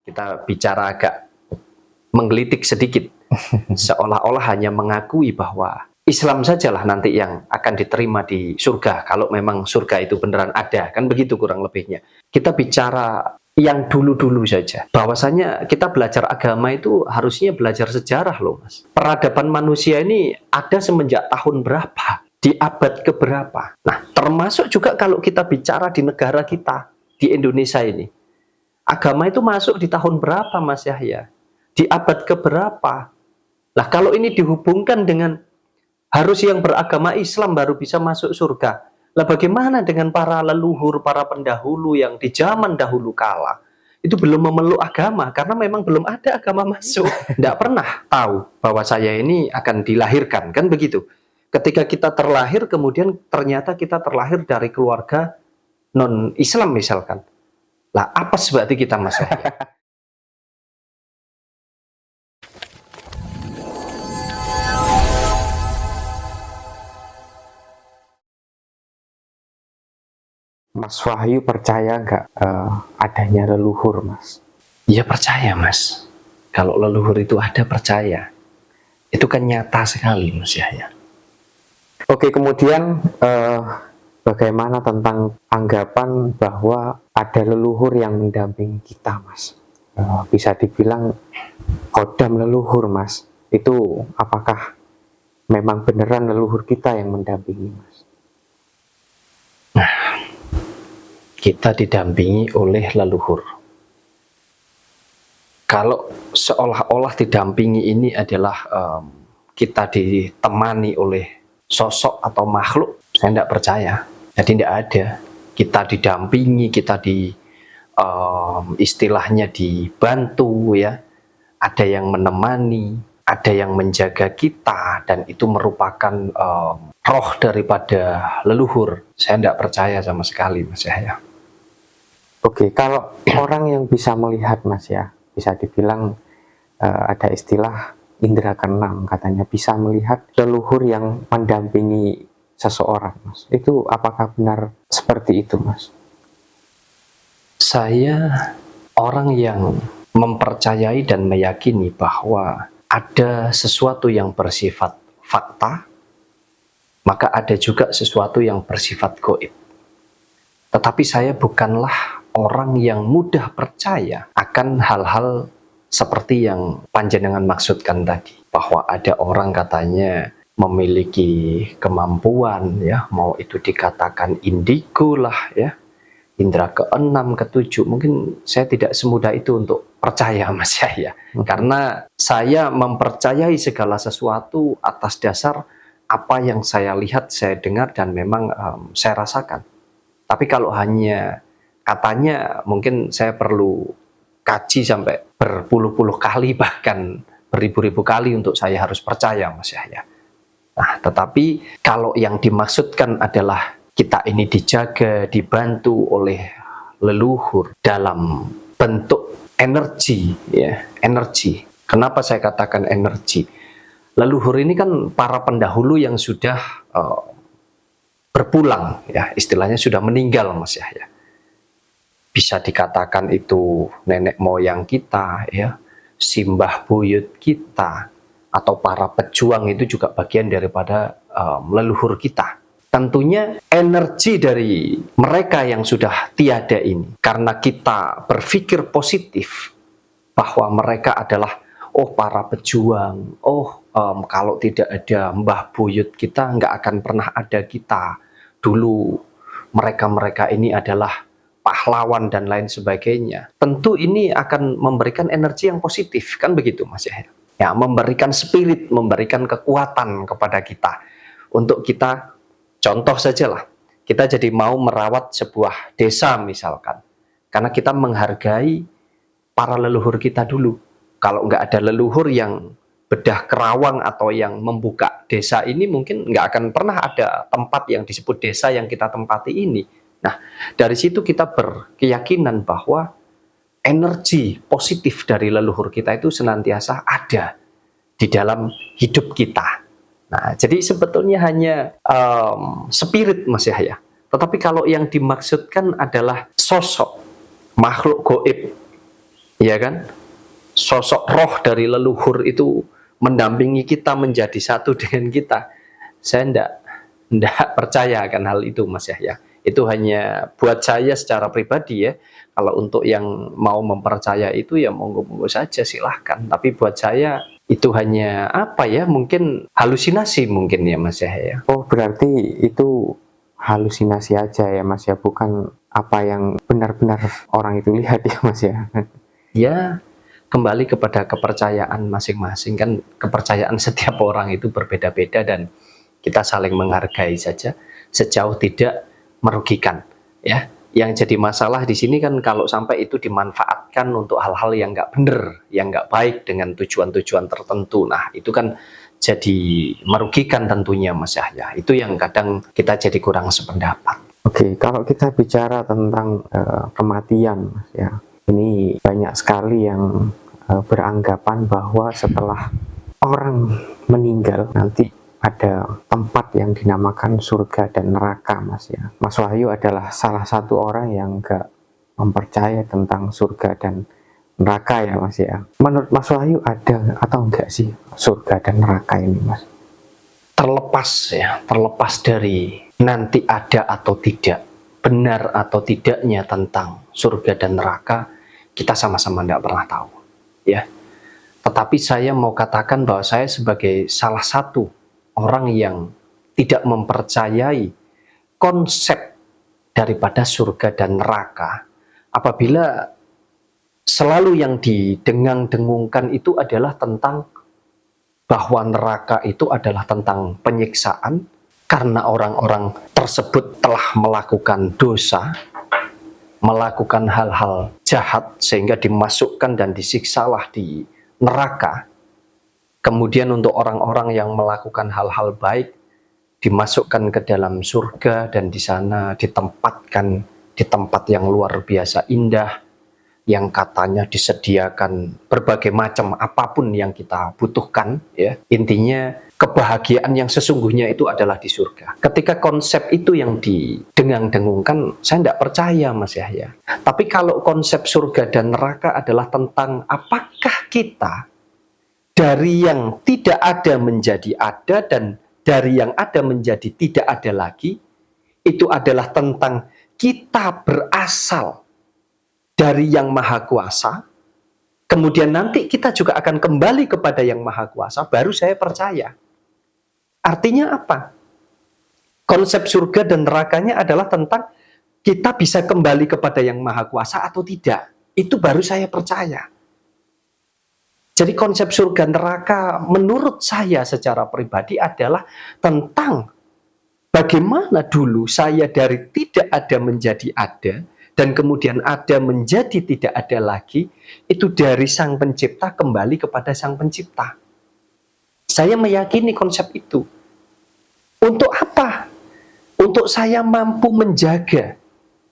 Kita bicara agak menggelitik sedikit, seolah-olah hanya mengakui bahwa Islam sajalah nanti yang akan diterima di surga, kalau memang surga itu beneran ada, kan begitu kurang lebihnya. Kita bicara yang dulu-dulu saja, bahwasanya kita belajar agama itu harusnya belajar sejarah loh Mas. Peradaban manusia ini ada semenjak tahun berapa, di abad keberapa. Nah, termasuk juga kalau kita bicara di negara kita, di Indonesia ini, agama itu masuk di tahun berapa Mas Yahya? Di abad keberapa? Lah kalau ini dihubungkan dengan harus yang beragama Islam baru bisa masuk surga. Lah bagaimana dengan para leluhur, para pendahulu yang di zaman dahulu kala itu belum memeluk agama karena memang belum ada agama masuk. Tidak pernah tahu bahwa saya ini akan dilahirkan, kan begitu. Ketika kita terlahir, kemudian ternyata kita terlahir dari keluarga non-Islam misalkan. Lah apa sebabnya kita masuk? Mas Wahyu percaya nggak adanya leluhur, Mas? Ya percaya, Mas. Kalau leluhur itu ada, percaya. Itu kan nyata sekali, Mas Yahya. Oke, kemudian bagaimana tentang anggapan bahwa ada leluhur yang mendampingi kita, Mas? Bisa dibilang kodam leluhur, Mas. Itu apakah memang beneran leluhur kita yang mendampingi, Mas? Nah, kita didampingi oleh leluhur. Kalau seolah-olah didampingi ini adalah kita ditemani oleh sosok atau makhluk, saya tidak percaya. Jadi tidak ada. Kita didampingi, kita istilahnya dibantu, ya. Ada yang menemani, ada yang menjaga kita, dan itu merupakan roh daripada leluhur. Saya tidak percaya sama sekali, Mas Yahya. Oke, kalau orang yang bisa melihat, Mas, ya, bisa dibilang ada istilah indera keenam, katanya bisa melihat leluhur yang mendampingi seseorang, Mas. Itu apakah benar seperti itu, Mas? Saya orang yang mempercayai dan meyakini bahwa ada sesuatu yang bersifat fakta, maka ada juga sesuatu yang bersifat gaib. Tetapi saya bukanlah orang yang mudah percaya akan hal-hal seperti yang panjenengan maksudkan tadi, bahwa ada orang katanya memiliki kemampuan, ya, mau itu dikatakan indigo lah, ya, indera keenam, ketujuh. Mungkin saya tidak semudah itu untuk percaya, Mas Yahya, karena saya mempercayai segala sesuatu atas dasar apa yang saya lihat, saya dengar, dan memang saya rasakan. Tapi kalau hanya katanya, mungkin saya perlu kaji sampai berpuluh-puluh kali, bahkan beribu-ribu kali untuk saya harus percaya, Mas Yahya. Nah, tetapi kalau yang dimaksudkan adalah kita ini dijaga, dibantu oleh leluhur dalam bentuk energi, ya, energi. Kenapa saya katakan energi? Leluhur ini kan para pendahulu yang sudah berpulang, ya, istilahnya sudah meninggal, Mas Yahya. Bisa dikatakan itu nenek moyang kita, ya, simbah buyut kita, atau para pejuang itu juga bagian daripada leluhur kita. Tentunya energi dari mereka yang sudah tiada ini, karena kita berpikir positif bahwa mereka adalah para pejuang, kalau tidak ada mbah buyut kita nggak akan pernah ada kita. Dulu mereka-mereka ini adalah pahlawan dan lain sebagainya. Tentu ini akan memberikan energi yang positif, kan begitu, Mas Yahya? Ya, memberikan spirit, memberikan kekuatan kepada kita untuk kita. Contoh sajalah, kita jadi mau merawat sebuah desa misalkan, karena kita menghargai para leluhur kita dulu. Kalau nggak ada leluhur yang bedah kerawang atau yang membuka desa ini, mungkin nggak akan pernah ada tempat yang disebut desa yang kita tempati ini. Nah, dari situ kita berkeyakinan bahwa energi positif dari leluhur kita itu senantiasa ada di dalam hidup kita. Nah, jadi sebetulnya hanya spirit, Mas Yahya. Tetapi kalau yang dimaksudkan adalah sosok makhluk gaib ya kan? Sosok roh dari leluhur itu mendampingi kita, menjadi satu dengan kita. Saya ndak percaya akan hal itu, Mas Yahya. Itu hanya buat saya secara pribadi ya. Kalau untuk yang mau mempercaya itu ya monggo-monggo saja, silahkan. Tapi buat saya itu hanya apa ya, mungkin halusinasi mungkin ya, Mas Yahya. Oh, berarti itu halusinasi aja ya Mas ya, bukan apa yang benar-benar orang itu lihat ya Mas ya. Ya, kembali kepada kepercayaan masing-masing, kan kepercayaan setiap orang itu berbeda-beda dan kita saling menghargai saja sejauh tidak merugikan, ya. Yang jadi masalah di sini kan kalau sampai itu dimanfaatkan untuk hal-hal yang nggak benar, yang nggak baik dengan tujuan-tujuan tertentu. Nah, itu kan jadi merugikan tentunya, Mas Yahya. Itu yang kadang kita jadi kurang sependapat. Oke, kalau kita bicara tentang kematian Mas ya, ini banyak sekali yang beranggapan bahwa setelah orang meninggal nanti ada tempat yang dinamakan surga dan neraka Mas ya. Mas Wahyu adalah salah satu orang yang enggak mempercaya tentang surga dan neraka ya Mas ya. Menurut Mas Wahyu ada atau enggak sih surga dan neraka ini Mas? Terlepas dari nanti ada atau tidak, benar atau tidaknya tentang surga dan neraka, kita sama-sama tidak pernah tahu, ya. Tetapi saya mau katakan bahwa saya sebagai salah satu orang yang tidak mempercayai konsep daripada surga dan neraka, apabila selalu yang didengang-dengungkan itu adalah tentang bahwa neraka itu adalah tentang penyiksaan karena orang-orang tersebut telah melakukan dosa, melakukan hal-hal jahat sehingga dimasukkan dan disiksalah di neraka. Kemudian untuk orang-orang yang melakukan hal-hal baik dimasukkan ke dalam surga dan di sana ditempatkan di tempat yang luar biasa indah, yang katanya disediakan berbagai macam apapun yang kita butuhkan, ya. Intinya kebahagiaan yang sesungguhnya itu adalah di surga. Ketika konsep itu yang didengang-dengungkan, saya tidak percaya Mas Yahya. Tapi kalau konsep surga dan neraka adalah tentang apakah kita dari yang tidak ada menjadi ada dan dari yang ada menjadi tidak ada lagi, itu adalah tentang kita berasal dari yang maha kuasa, kemudian nanti kita juga akan kembali kepada yang maha kuasa, baru saya percaya. Artinya apa? Konsep surga dan nerakanya adalah tentang kita bisa kembali kepada yang maha kuasa atau tidak. Itu baru saya percaya. Jadi konsep surga neraka menurut saya secara pribadi adalah tentang bagaimana dulu saya dari tidak ada menjadi ada, dan kemudian ada menjadi tidak ada lagi, itu dari Sang Pencipta kembali kepada Sang Pencipta. Saya meyakini konsep itu. Untuk apa? Untuk saya mampu menjaga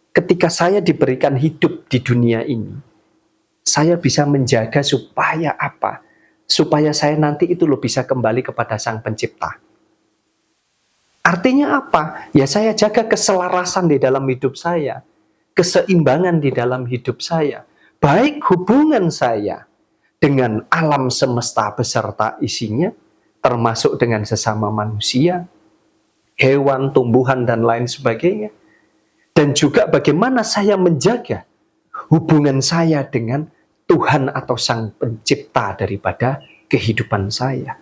ketika saya diberikan hidup di dunia ini. Saya bisa menjaga supaya apa? Supaya saya nanti itu loh bisa kembali kepada Sang Pencipta. Artinya apa? Ya saya jaga keselarasan di dalam hidup saya, keseimbangan di dalam hidup saya, baik hubungan saya dengan alam semesta beserta isinya, termasuk dengan sesama manusia, hewan, tumbuhan, dan lain sebagainya. Dan juga bagaimana saya menjaga hubungan saya dengan Tuhan atau Sang Pencipta daripada kehidupan saya.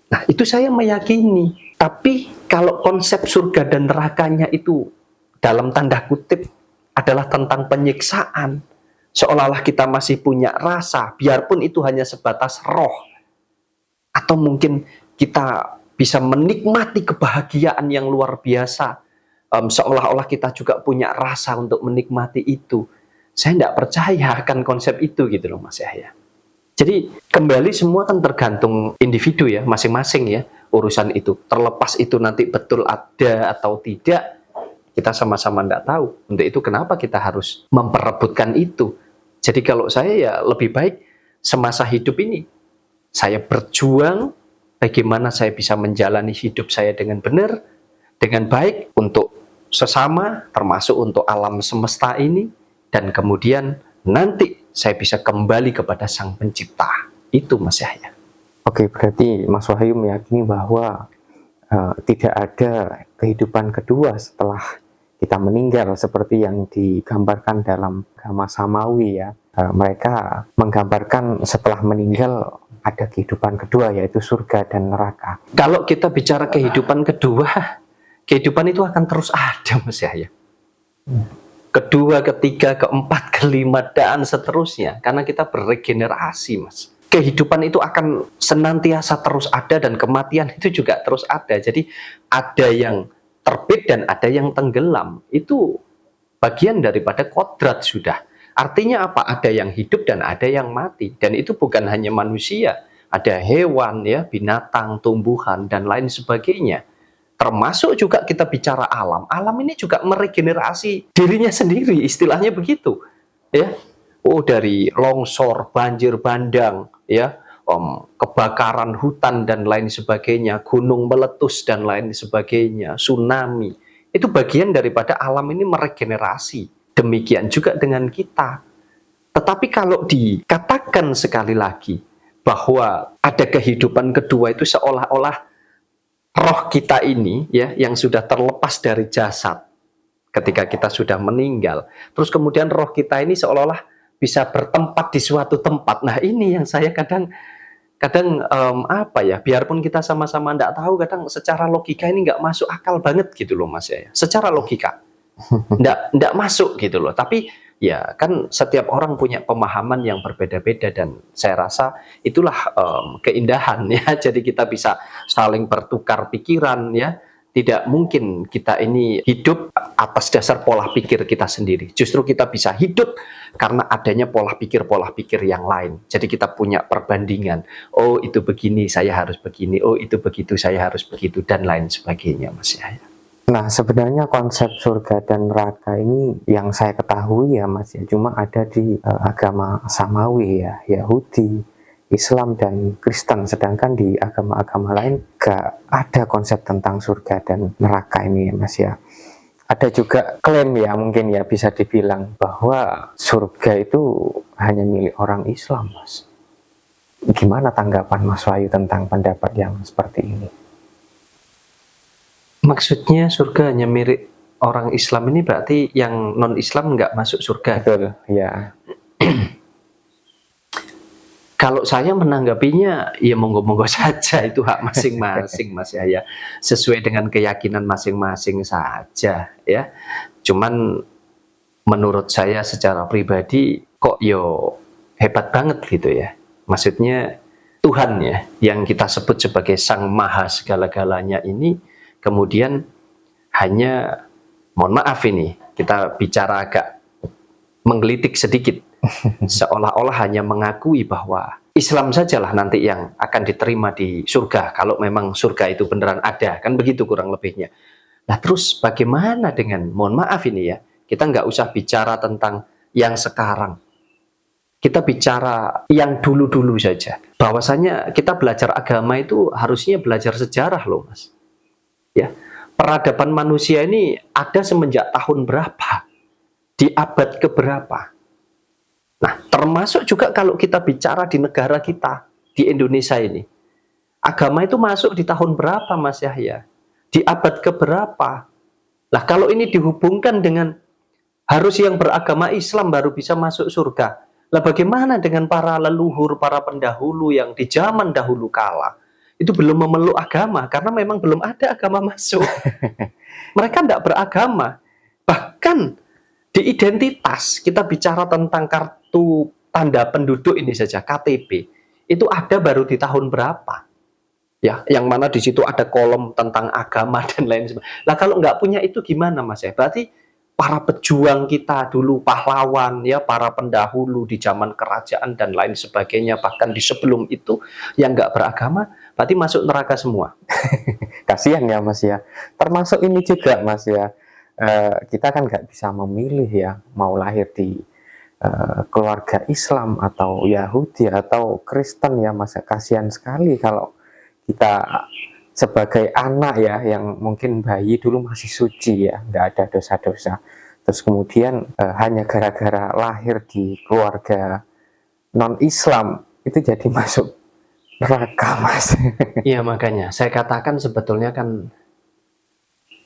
Nah, itu saya meyakini. Tapi kalau konsep surga dan nerakanya itu dalam tanda kutip adalah tentang penyiksaan, seolah-olah kita masih punya rasa, biarpun itu hanya sebatas roh, atau mungkin kita bisa menikmati kebahagiaan yang luar biasa, seolah-olah kita juga punya rasa untuk menikmati itu. Saya tidak percaya akan konsep itu gitu loh Mas Yahya. Jadi kembali semua kan tergantung individu ya, masing-masing ya urusan itu. Terlepas itu nanti betul ada atau tidak, kita sama-sama tidak tahu. Untuk itu kenapa kita harus memperebutkan itu. Jadi kalau saya ya lebih baik semasa hidup ini saya berjuang bagaimana saya bisa menjalani hidup saya dengan benar, dengan baik untuk sesama, termasuk untuk alam semesta ini, dan kemudian nanti saya bisa kembali kepada Sang Pencipta. Itu Mas Yahya. Oke, berarti Mas Wahyu meyakini bahwa tidak ada kehidupan kedua setelah kita meninggal seperti yang digambarkan dalam agama Samawi ya. Mereka menggambarkan setelah meninggal ada kehidupan kedua, yaitu surga dan neraka. Kalau kita bicara kehidupan kedua, kehidupan itu akan terus ada Mas Yahya. Kedua, ketiga, keempat, kelima, dan seterusnya. Karena kita beregenerasi Mas. Kehidupan itu akan senantiasa terus ada dan kematian itu juga terus ada. Jadi ada yang terbit dan ada yang tenggelam. Itu bagian daripada kodrat sudah. Artinya apa? Ada yang hidup dan ada yang mati. Dan itu bukan hanya manusia. Ada hewan, ya, binatang, tumbuhan, dan lain sebagainya. Termasuk juga kita bicara alam. Alam ini juga meregenerasi dirinya sendiri, istilahnya begitu. Ya, dari longsor, banjir bandang, ya, kebakaran hutan dan lain sebagainya, gunung meletus dan lain sebagainya, tsunami. Itu bagian daripada alam ini meregenerasi. Demikian juga dengan kita. Tetapi kalau dikatakan sekali lagi bahwa ada kehidupan kedua, itu seolah-olah roh kita ini ya yang sudah terlepas dari jasad ketika kita sudah meninggal. Terus kemudian roh kita ini seolah-olah bisa bertempat di suatu tempat. Nah, ini yang saya kadang apa ya, biarpun kita sama-sama enggak tahu, kadang secara logika ini nggak masuk akal banget gitu loh Mas ya. Secara logika enggak masuk gitu loh. Tapi ya kan setiap orang punya pemahaman yang berbeda-beda, dan saya rasa itulah keindahan ya. Jadi kita bisa saling bertukar pikiran ya. Tidak mungkin kita ini hidup atas dasar pola pikir kita sendiri. Justru kita bisa hidup karena adanya pola pikir yang lain. Jadi kita punya perbandingan. Oh, itu begini, saya harus begini. Oh, itu begitu, saya harus begitu, dan lain sebagainya Mas Yahya. Nah, sebenarnya konsep surga dan neraka ini yang saya ketahui ya Mas ya, cuma ada di agama Samawi ya, Yahudi, Islam, dan Kristen. Sedangkan di agama-agama lain gak ada konsep tentang surga dan neraka ini ya Mas ya. Ada juga klaim ya, mungkin ya bisa dibilang bahwa surga itu hanya milik orang Islam Mas. Gimana tanggapan Mas Wahyu tentang pendapat yang seperti ini? Maksudnya surga hanya milik orang Islam ini berarti yang non-Islam nggak masuk surga? Betul, ya. Kalau saya menanggapinya, ya monggo-monggo saja, itu hak masing-masing Mas Yahya. Sesuai dengan keyakinan masing-masing saja ya. Cuman menurut saya secara pribadi kok yo hebat banget gitu ya. Maksudnya Tuhan ya, yang kita sebut sebagai Sang Maha segala-galanya ini, kemudian hanya, mohon maaf ini, kita bicara agak menggelitik sedikit, seolah-olah hanya mengakui bahwa Islam sajalah nanti yang akan diterima di surga, kalau memang surga itu beneran ada, kan begitu kurang lebihnya. Nah terus bagaimana dengan, mohon maaf ini ya, kita nggak usah bicara tentang yang sekarang, kita bicara yang dulu-dulu saja. Bahwasanya kita belajar agama itu harusnya belajar sejarah loh Mas. Ya, peradaban manusia ini ada semenjak tahun berapa, di abad keberapa. Nah, termasuk juga kalau kita bicara di negara kita, di Indonesia ini, agama itu masuk di tahun berapa Mas Yahya, di abad keberapa. Nah, kalau ini dihubungkan dengan harus yang beragama Islam baru bisa masuk surga, lah bagaimana dengan para leluhur, para pendahulu yang di zaman dahulu kala itu belum memeluk agama, karena memang belum ada agama masuk. Mereka tidak beragama. Bahkan di identitas, kita bicara tentang kartu tanda penduduk ini saja, KTP, itu ada baru di tahun berapa? Ya, yang mana di situ ada kolom tentang agama dan lain sebagainya. Nah, kalau nggak punya itu gimana Mas ya? Berarti para pejuang kita dulu, pahlawan ya, para pendahulu di zaman kerajaan dan lain sebagainya, bahkan di sebelum itu yang nggak beragama, berarti masuk neraka semua. Kasihan ya Mas ya. Termasuk ini juga Mas ya. Kita kan nggak bisa memilih ya, mau lahir di keluarga Islam atau Yahudi atau Kristen ya Mas. Kasihan sekali kalau kita sebagai anak ya, yang mungkin bayi dulu masih suci ya, nggak ada dosa-dosa, terus kemudian hanya gara-gara lahir di keluarga non-Islam itu jadi masuk neraka, Mas. Iya, makanya saya katakan sebetulnya kan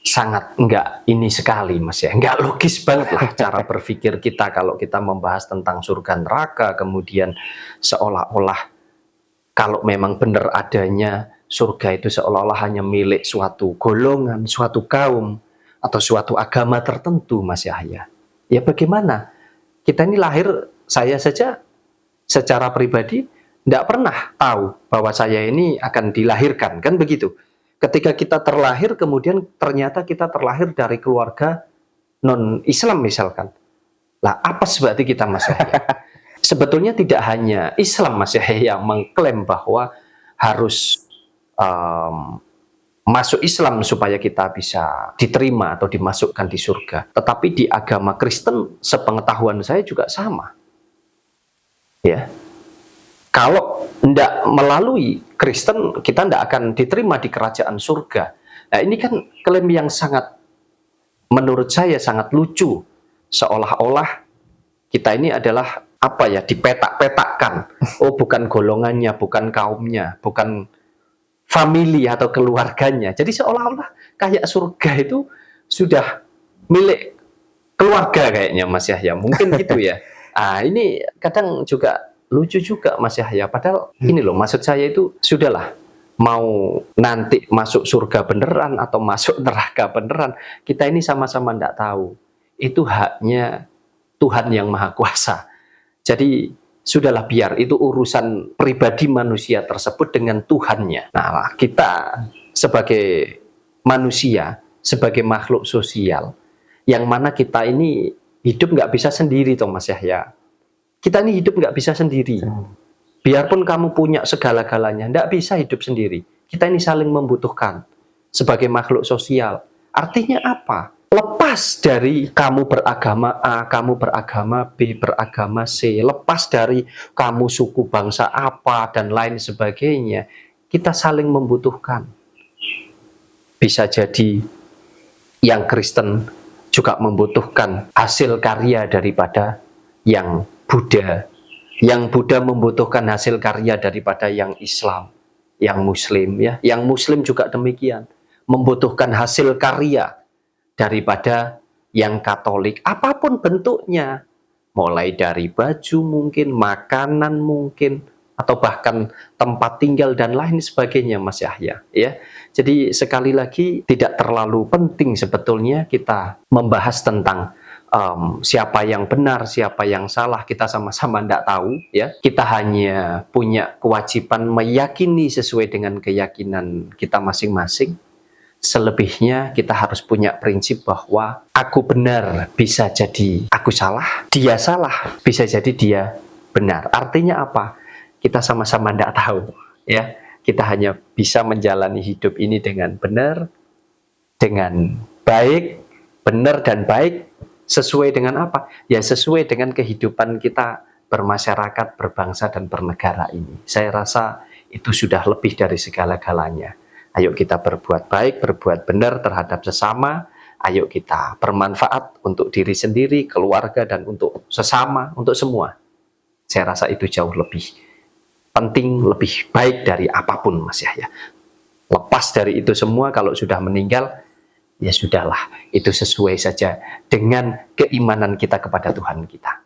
sangat enggak ini sekali, Mas ya. Enggak logis banget lah cara berpikir kita kalau kita membahas tentang surga neraka, kemudian seolah-olah kalau memang benar adanya surga itu seolah-olah hanya milik suatu golongan, suatu kaum, atau suatu agama tertentu, Mas Yahya. Ya bagaimana? Kita ini lahir, saya saja secara pribadi tidak pernah tahu bahwa saya ini akan dilahirkan, kan begitu. Ketika kita terlahir, kemudian ternyata kita terlahir dari keluarga non-Islam misalkan. Lah, apa sebabnya kita, Mas Yahya? Sebetulnya tidak hanya Islam, Mas Yahya, yang mengklaim bahwa harus masuk Islam supaya kita bisa diterima atau dimasukkan di surga. Tetapi di agama Kristen, sepengetahuan saya juga sama. Ya, kalau tidak melalui Kristen, kita tidak akan diterima di kerajaan surga. Nah, ini kan klaim yang sangat, menurut saya sangat lucu. Seolah-olah kita ini adalah apa ya, dipetak-petakkan. Oh, bukan golongannya, bukan kaumnya, bukan famili atau keluarganya. Jadi seolah-olah kayak surga itu sudah milik keluarga kayaknya, Mas Yahya. Mungkin gitu ya. Ini kadang juga lucu juga, Mas Yahya. Padahal ini loh, maksud saya itu sudahlah, mau nanti masuk surga beneran atau masuk neraka beneran, kita ini sama-sama tidak tahu. Itu haknya Tuhan yang Maha Kuasa. Jadi sudahlah, biar itu urusan pribadi manusia tersebut dengan Tuhannya. Nah, kita sebagai manusia, sebagai makhluk sosial, yang mana kita ini hidup nggak bisa sendiri, toh Mas Yahya. Kita ini hidup nggak bisa sendiri. Biarpun kamu punya segala-galanya, nggak bisa hidup sendiri. Kita ini saling membutuhkan sebagai makhluk sosial. Artinya apa? Lepas dari kamu beragama A, kamu beragama B, beragama C, lepas dari kamu suku bangsa apa, dan lain sebagainya, kita saling membutuhkan. Bisa jadi yang Kristen juga membutuhkan hasil karya daripada yang Buddha. Yang Buddha membutuhkan hasil karya daripada yang Islam, yang Muslim, ya. Yang Muslim juga demikian, membutuhkan hasil karya daripada yang Katolik, apapun bentuknya, mulai dari baju mungkin, makanan mungkin, atau bahkan tempat tinggal dan lain sebagainya, Mas Yahya. Ya, jadi sekali lagi tidak terlalu penting sebetulnya kita membahas tentang siapa yang benar, siapa yang salah. Kita sama-sama tidak tahu. Ya, kita hanya punya kewajiban meyakini sesuai dengan keyakinan kita masing-masing. Selebihnya kita harus punya prinsip bahwa aku benar bisa jadi aku salah, dia salah bisa jadi dia benar. Artinya apa? Kita sama-sama tidak tahu, ya. Kita hanya bisa menjalani hidup ini dengan benar, dengan baik, benar dan baik, sesuai dengan apa? Ya sesuai dengan kehidupan kita bermasyarakat, berbangsa dan bernegara ini. Saya rasa itu sudah lebih dari segala-galanya. Ayo kita berbuat baik, berbuat benar terhadap sesama. Ayo kita bermanfaat untuk diri sendiri, keluarga, dan untuk sesama, untuk semua. Saya rasa itu jauh lebih penting, lebih baik dari apapun, Mas Yahya. Lepas dari itu semua, kalau sudah meninggal, ya sudahlah. Itu sesuai saja dengan keimanan kita kepada Tuhan kita.